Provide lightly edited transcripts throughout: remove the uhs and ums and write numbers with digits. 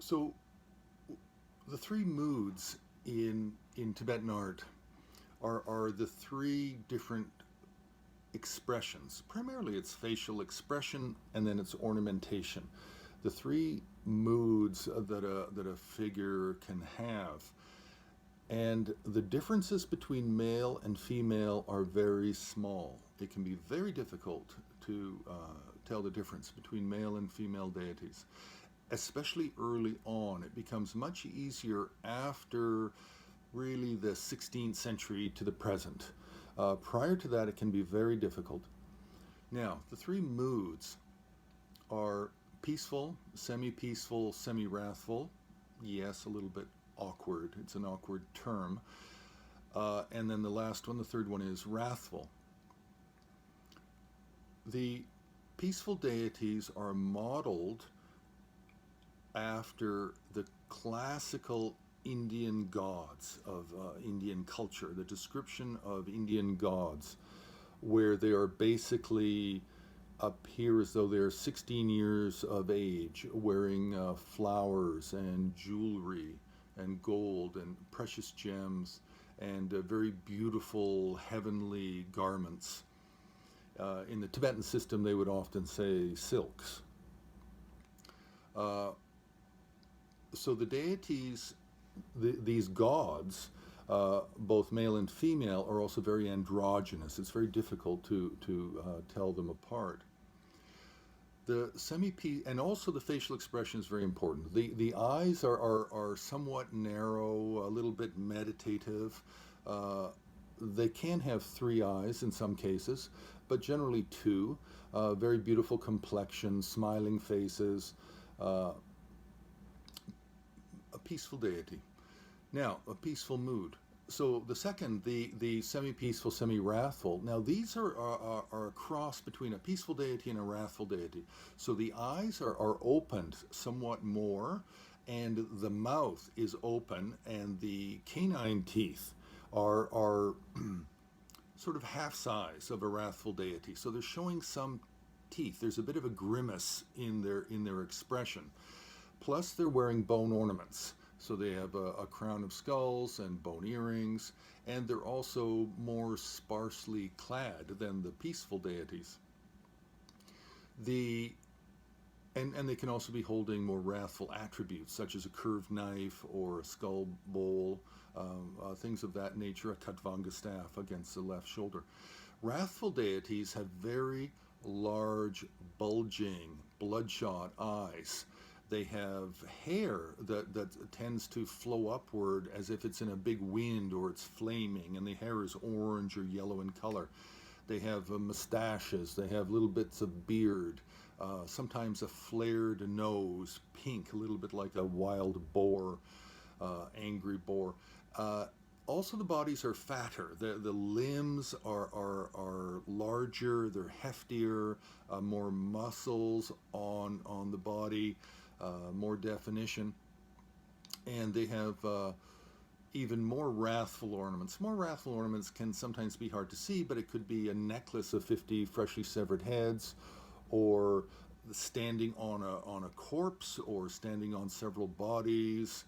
So the three moods in Tibetan art are the three different expressions. Primarily, it's facial expression and then it's ornamentation. The three moods that a figure can have. And the differences between male and female are very small. It can be very difficult to tell the difference between male and female deities, especially early on. It becomes much easier after really the 16th century to the present. Prior to that, it can be very difficult. Now, the three moods are peaceful, semi-peaceful, semi-wrathful. Yes, a little bit awkward. It's an awkward term. And then the last one, the third one, is wrathful. The peaceful deities are modeled after the classical Indian gods of Indian culture, the description of Indian gods, where they are basically appear as though they're 16 years of age, wearing flowers and jewelry and gold and precious gems and very beautiful heavenly garments. In the Tibetan system, they would often say silks. So the deities, these gods, both male and female, are also very androgynous. It's very difficult to tell them apart. The and also the facial expression is very important. The eyes are somewhat narrow, a little bit meditative. They can have three eyes in some cases, but generally two. Very beautiful complexion, smiling faces, a peaceful deity. Now, a peaceful mood. So the second, the semi-peaceful, semi-wrathful. Now these are a cross between a peaceful deity and a wrathful deity. So the eyes are opened somewhat more, and the mouth is open, and the canine teeth are sort of half size of a wrathful deity. So they're showing some teeth. There's a bit of a grimace in their expression. Plus they're wearing bone ornaments. So they have a crown of skulls and bone earrings, and they're also more sparsely clad than the peaceful deities. And they can also be holding more wrathful attributes, such as a curved knife or a skull bowl, things of that nature, a Katvanga staff against the left shoulder. Wrathful deities have very large, bulging, bloodshot eyes. They have hair that tends to flow upward as if it's in a big wind or it's flaming, and the hair is orange or yellow in color. They have mustaches, they have little bits of beard, sometimes a flared nose, pink, a little bit like a wild boar, angry boar. Also, the bodies are fatter. The limbs are larger, they're heftier, more muscles on the body, more definition, and they have even more wrathful ornaments. More wrathful ornaments can sometimes be hard to see, but it could be a necklace of 50 freshly severed heads, or standing on a corpse, or standing on several bodies.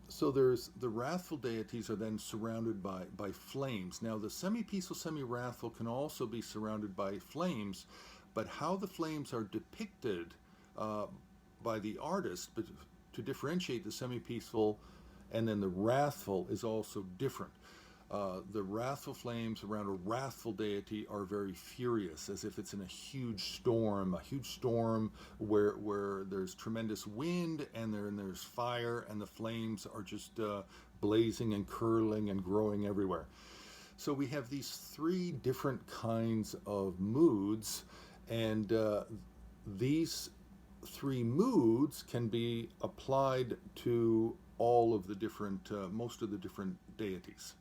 So there's the wrathful deities are then surrounded by flames. Now the semi-peaceful, semi-wrathful can also be surrounded by flames, but how the flames are depicted by the artist, but to differentiate the semi-peaceful and then the wrathful is also different. The wrathful flames around a wrathful deity are very furious, as if it's in a huge storm where there's tremendous wind and there's fire, and the flames are just blazing and curling and growing everywhere. So we have these three different kinds of moods, and these three moods can be applied to all of the different, most of the different deities.